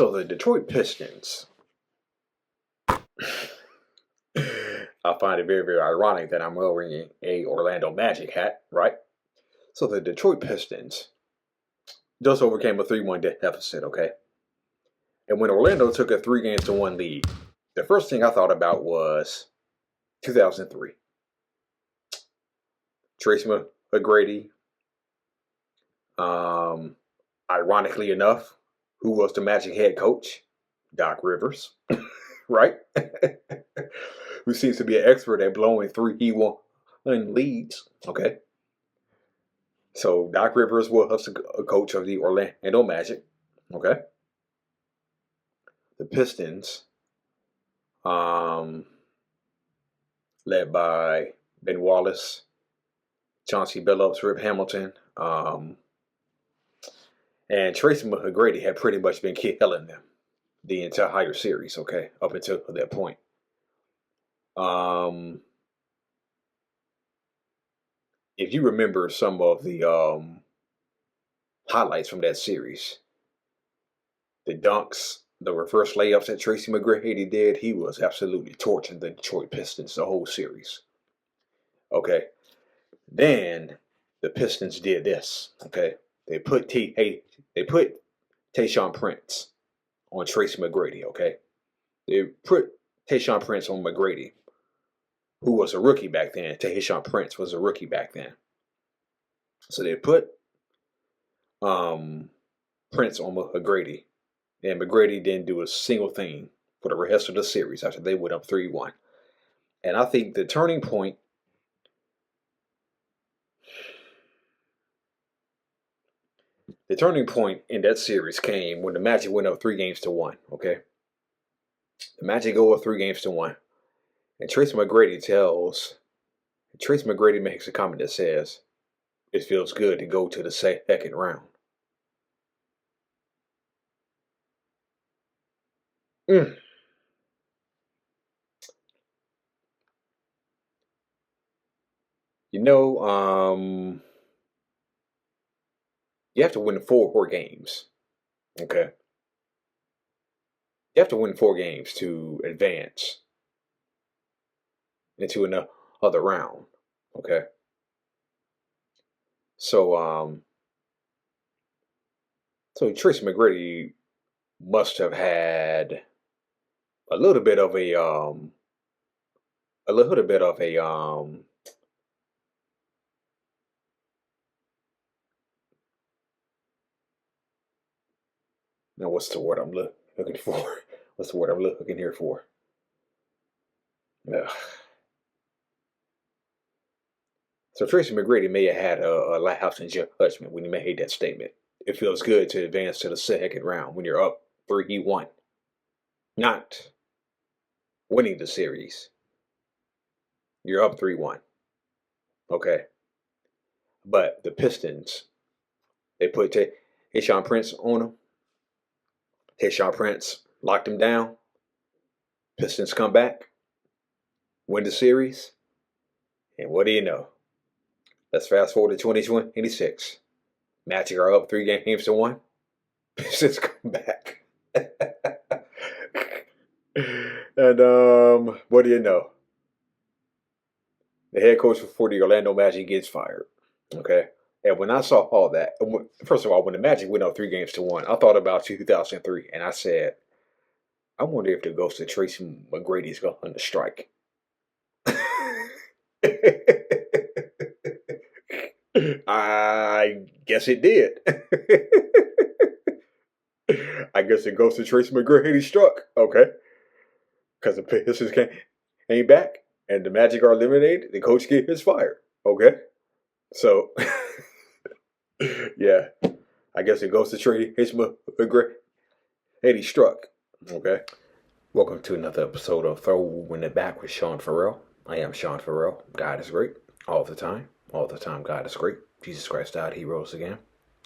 So the Detroit Pistons, I find it very, very ironic that I'm wearing a Orlando Magic hat, right? So the Detroit Pistons just overcame a 3-1 deficit, okay? And when Orlando took a 3-1 lead, the first thing I thought about was 2003. Tracy McGrady, ironically enough, who was the Magic head coach? Doc Rivers, right? Who seems to be an expert at blowing 3-1 leads, okay? So Doc Rivers was a coach of the Orlando Magic, okay? The Pistons, led by Ben Wallace, Chauncey Billups, Rip Hamilton, and Tracy McGrady had pretty much been killing them the entire series, okay, up until that point. If you remember some of the highlights from that series, the dunks, the reverse layups that Tracy McGrady did, he was absolutely torching the Detroit Pistons the whole series. Okay. Then the Pistons did this. Okay. They put Tayshaun Prince on Tracy McGrady. Okay. They put Tayshaun Prince on McGrady, who was a rookie back then. Tayshaun Prince was a rookie back then. So they put Prince on McGrady. And McGrady didn't do a single thing for the rest of the series after they went up 3-1. And I think the turning point in that series came when the Magic went up 3-1, okay? The Magic go up 3-1. And Tracy McGrady makes a comment that says, it feels good to go to the second round. You know, you have to win 4 games. Okay. You have to win 4 games to advance into another round. Okay. So Tracy McGrady must have had a little bit of a now what's the word I'm looking for? What's the word I'm looking here for? Ugh. So Tracy McGrady may have had a lapse in judgment when he made that statement. It feels good to advance to the second round when you're up 3-1. Not winning the series. You're up 3-1. Okay. But the Pistons, they put Tayshaun Prince on him. Tayshaun Prince locked him down. Pistons come back, win the series. And what do you know? Let's fast forward to 2026. Magic are up 3-1. Pistons come back. And what do you know? The head coach for the Orlando Magic gets fired. Okay. And when I saw all that, first of all, when the Magic went up 3-1, I thought about 2003, and I said, I wonder if the ghost of Tracy McGrady is going to strike. I guess it did. I guess the ghost of Tracy McGrady struck. Okay. Because the Pistons came back and the Magic are eliminated, the coach gets fired. Okay. So, yeah. I guess it goes to Tracy McGrady struck. Okay. Welcome to another episode of Throwing It Back with Sean Farrell. I am Sean Farrell. God is great. All the time. All the time, God is great. Jesus Christ died, he rose again.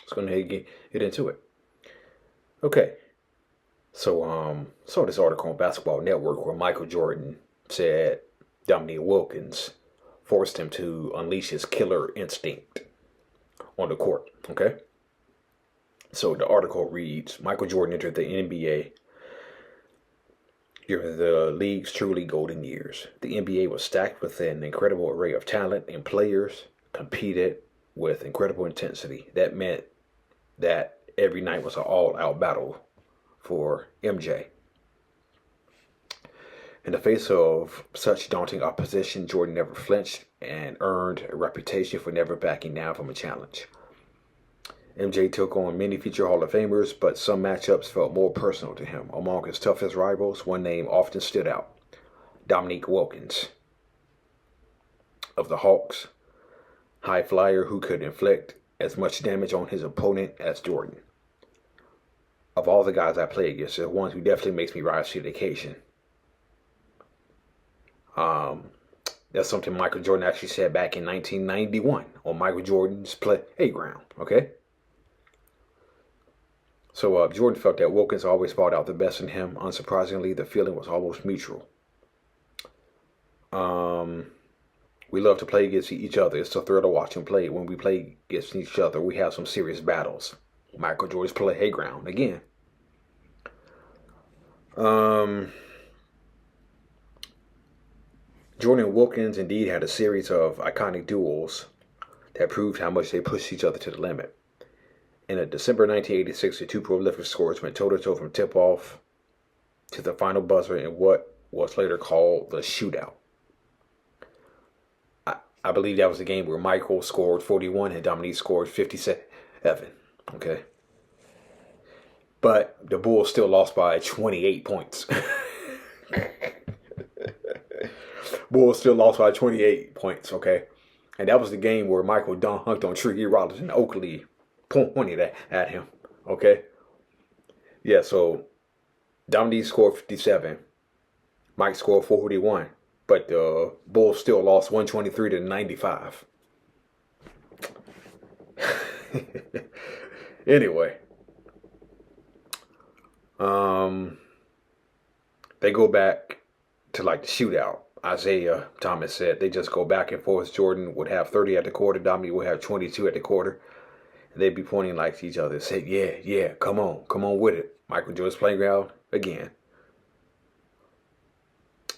Let's go ahead and get into it. Okay. So, saw this article on Basketball Network where Michael Jordan said Dominique Wilkins forced him to unleash his killer instinct on the court. Okay. So the article reads, Michael Jordan entered the NBA during the league's truly golden years. The NBA was stacked with an incredible array of talent, and players competed with incredible intensity. That meant that every night was an all-out battle for MJ. In the face of such daunting opposition, Jordan never flinched and earned a reputation for never backing down from a challenge. MJ took on many future Hall of Famers, but some matchups felt more personal to him. Among his toughest rivals, one name often stood out: Dominique Wilkins of the Hawks, high flyer who could inflict as much damage on his opponent as Jordan. Of all the guys I play against, the one who definitely makes me rise to the occasion. That's something Michael Jordan actually said back in 1991 on Michael Jordan's Playground. Okay. So Jordan felt that Wilkins always brought out the best in him. Unsurprisingly, the feeling was almost mutual. We love to play against each other. It's a thrill to watch him play. When we play against each other, we have some serious battles. Michael Jordan's Playground again. Jordan and Wilkins indeed had a series of iconic duels that proved how much they pushed each other to the limit. In a December 1986, the two prolific scorers went toe-to-toe from tip-off to the final buzzer in what was later called the shootout. I believe that was the game where Michael scored 41 and Dominique scored 57. Okay. But the Bulls still lost by 28 points. Bulls still lost by 28 points, okay? And that was the game where Michael dunked on Tree Rollins and Oakley pointed at him, okay? Yeah, so Dominique scored 57. Mike scored 41. But the Bulls still lost 123 to 95. Anyway. They go back to like the shootout. Isaiah Thomas said they just go back and forth. Jordan would have 30 at the quarter. Dominique would have 22 at the quarter. And they'd be pointing like to each other. Say, yeah, come on with it. Michael Jordan's Playground again.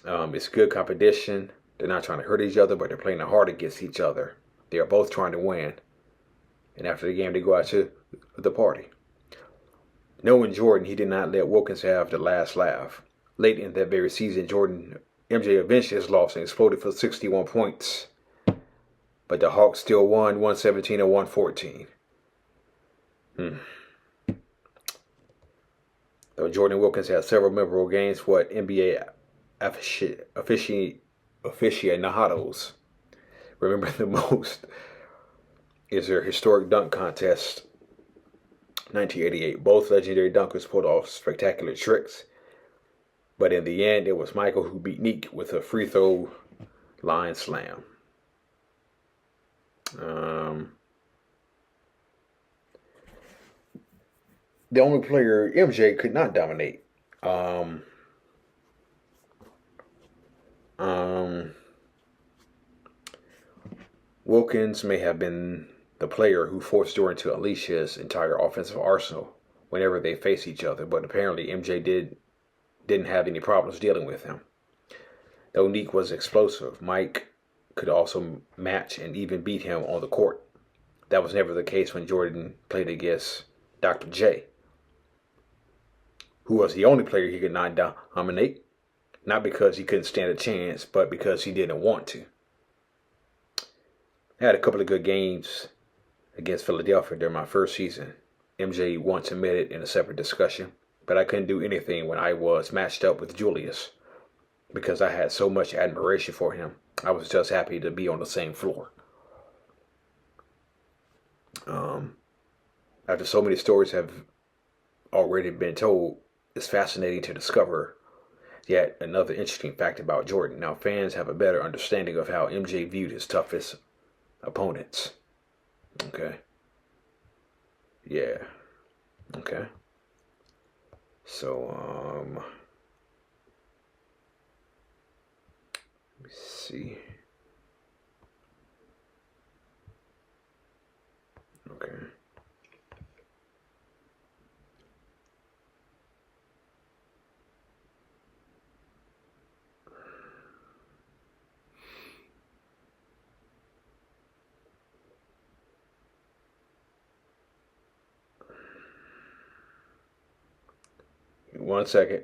It's good competition. They're not trying to hurt each other, but they're playing hard against each other. They are both trying to win. And after the game, they go out to the party. Knowing Jordan, he did not let Wilkins have the last laugh. Late in that very season, MJ avenged his loss and exploded for 61 points. But the Hawks still won 117 and 114. Though Jordan Wilkins had several memorable games, what NBA aficionados remember the most is their historic dunk contest, 1988. Both legendary dunkers pulled off spectacular tricks, but in the end, it was Michael who beat Neek with a free throw line slam. The only player MJ could not dominate. Wilkins may have been the player who forced Jordan to unleash his entire offensive arsenal whenever they faced each other, but apparently MJ didn't have any problems dealing with him. Though Neek was explosive, Mike could also match and even beat him on the court. That was never the case when Jordan played against Dr. J, who was the only player he could not dominate, not because he couldn't stand a chance, but because he didn't want to. I had a couple of good games against Philadelphia during my first season. MJ once admitted in a separate discussion, but I couldn't do anything when I was matched up with Julius because I had so much admiration for him. I was just happy to be on the same floor. After so many stories have already been told, it's fascinating to discover yet another interesting fact about Jordan. Now, fans have a better understanding of how MJ viewed his toughest opponents. Okay. Yeah. Okay. So, let me see. Okay. One second.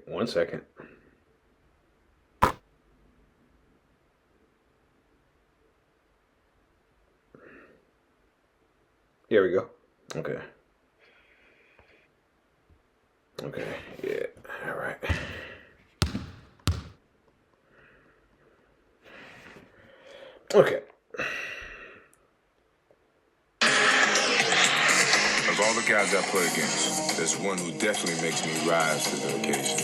Here we go. Okay. Yeah. All right. Okay. Of all the guys I play against, there's one who definitely makes me rise to the occasion.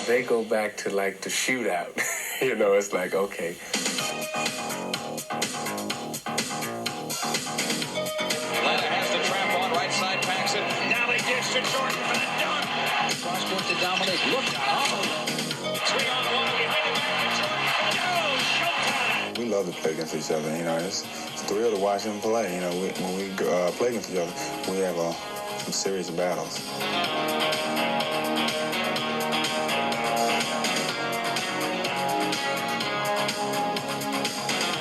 They go back to like the shootout. It's like, okay. Atlanta has the trap on right side, Paxson. Now they dish to Jordan for the dunk. Cross court to Dominique. Look out. 3 on 1. We bring it back to Jordan. No, showtime. We love to play against each other. It's a thrill to watch them play. When we play against each other, we have some serious battles.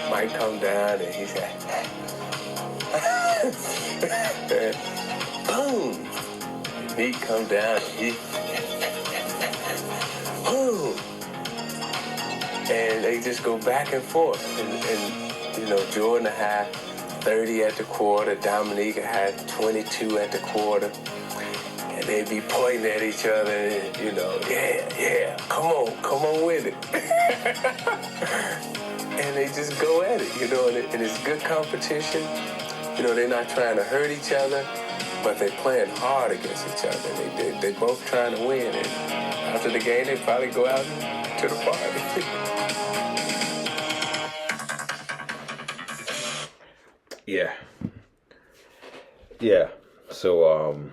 Might come down and he said, boom. He come down and he, boom. And they just go back and forth. And Jordan had 30 at the quarter. Dominique had 22 at the quarter. And they'd be pointing at each other and, yeah, come on with it. And they just go at it, and it's good competition. They're not trying to hurt each other, but they're playing hard against each other. And they both trying to win. And after the game, they probably go out to the party. Yeah. So,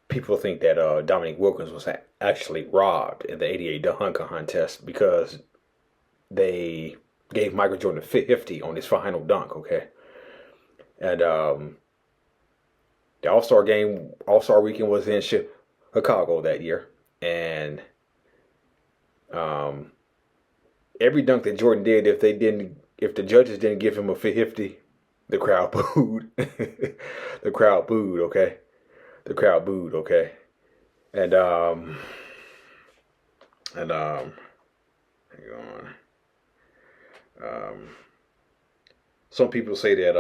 people think that Dominique Wilkins was actually robbed in the '88 dunk contest because they gave Michael Jordan 50 on his final dunk, okay? And the All-Star weekend was in Chicago that year. And every dunk that Jordan did, if the judges didn't give him a 50, the crowd booed. The crowd booed, okay? And hang on. Some people say that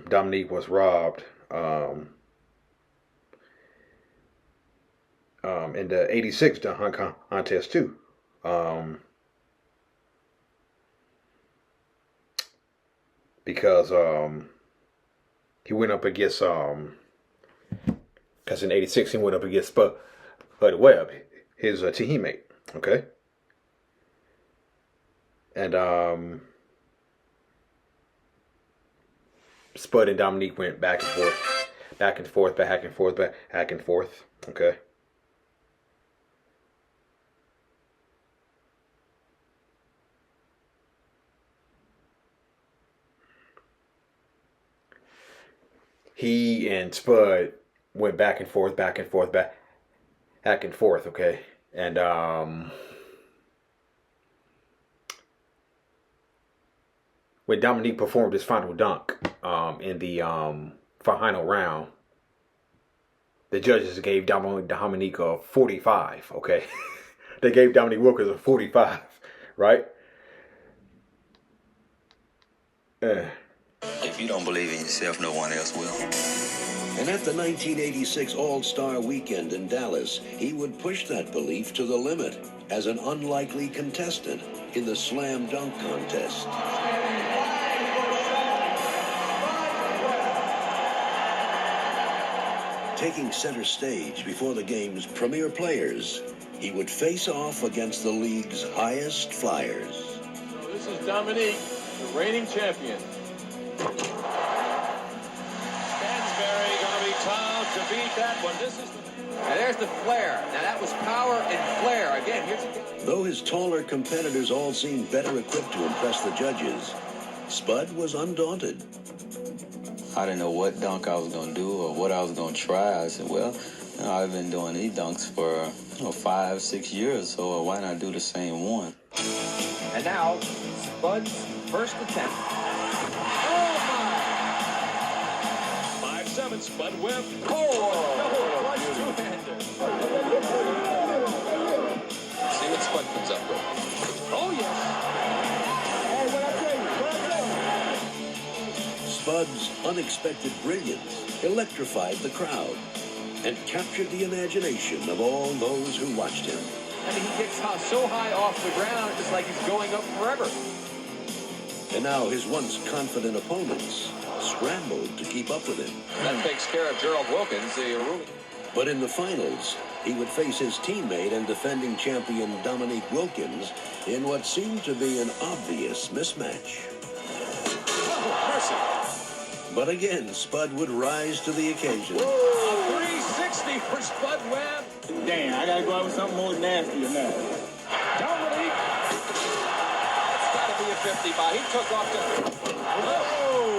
Dominique was robbed in the '86 dunk contest too. Because he went up against because in '86 he went up against Spud Webb, his teammate, okay? And Spud and Dominique went back and forth, okay? He and Spud went back and forth, okay? And when Dominique performed his final dunk in the final round, the judges gave Dominique a 45, okay? They gave Dominique Wilkins a 45, right? If you don't believe in yourself, no one else will. And at the 1986 All-Star Weekend in Dallas, he would push that belief to the limit as an unlikely contestant in the slam dunk contest. Taking center stage before the game's premier players, he would face off against the league's highest flyers. So this is Dominique, the reigning champion. Stansberry going to be tough to beat that one. And there's the flare. Now that was power and flare. Again, here's the... Though his taller competitors all seemed better equipped to impress the judges, Spud was undaunted. I didn't know what dunk I was going to do or what I was going to try. I said, well, I've been doing these dunks for 5-6 years, so why not do the same one? And now, Spud's first attempt. Oh, my! Spud Webb. See what Spud comes up with. Oh, yes. Spud's unexpected brilliance electrified the crowd and captured the imagination of all those who watched him. I mean, he gets so high off the ground, it's like he's going up forever. And now his once confident opponents scrambled to keep up with him. That takes care of Gerald Wilkins, the Aruba. But in the finals, he would face his teammate and defending champion Dominique Wilkins in what seemed to be an obvious mismatch. Oh, mercy. But again, Spud would rise to the occasion. A 360 for Spud Webb. Damn, I gotta go out with something more nasty than that. Dominique. It's got to be a 50 by. He took off the... Oh,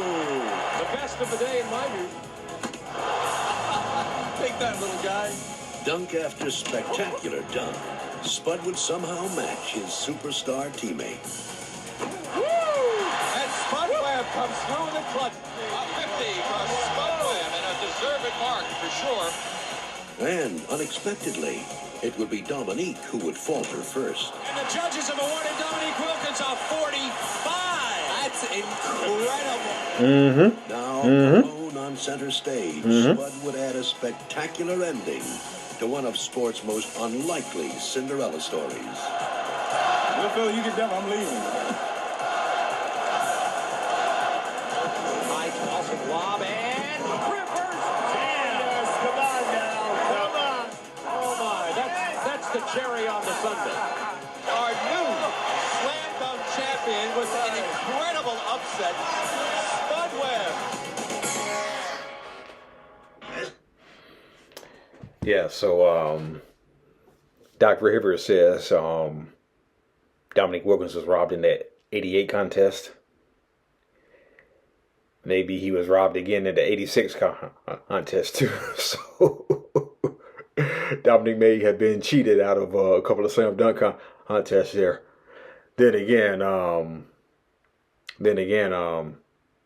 the best of the day in my view. Take that, little guy. Dunk after spectacular dunk, Spud would somehow match his superstar teammate. And Spud Webb comes through the clutch. A 50 from Spud Webb, and a deserved mark for sure. And unexpectedly, it would be Dominique who would falter first. And the judges have awarded Dominique Wilkins a 45. That's incredible. Now, alone on center stage, Spud would add a spectacular ending to one of sport's most unlikely Cinderella stories. Well, Phil, you get done, I'm leaving. High toss and lob and Rivers. Yes, come on now. Come on. Oh, my. That's the cherry on the sundae. Our new slam dunk champion was an incredible upset. Spud Webb. Yeah, so Doc Rivers says Dominique Wilkins was robbed in that 88 contest. Maybe he was robbed again in the 86 contest too. So Dominique may have been cheated out of a couple of slam dunk contests there. Then again,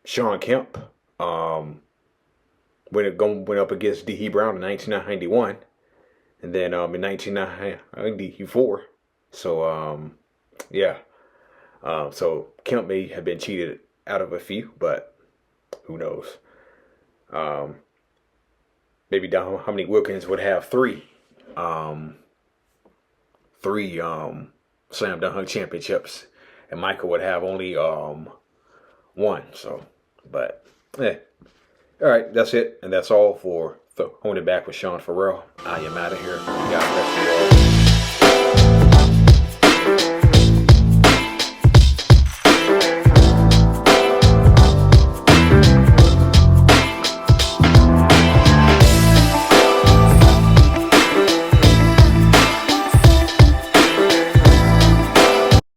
Shawn Kemp went up against D.E. Brown in 1991, and then in 1994. So so Kemp may have been cheated out of a few, but who knows? Maybe Dominique Wilkins would have three slam dunk championships, and Michael would have only one. So, but all right, that's it, and that's all for Throwing It Back with Sean Farrell. I am out of here. God bless you all.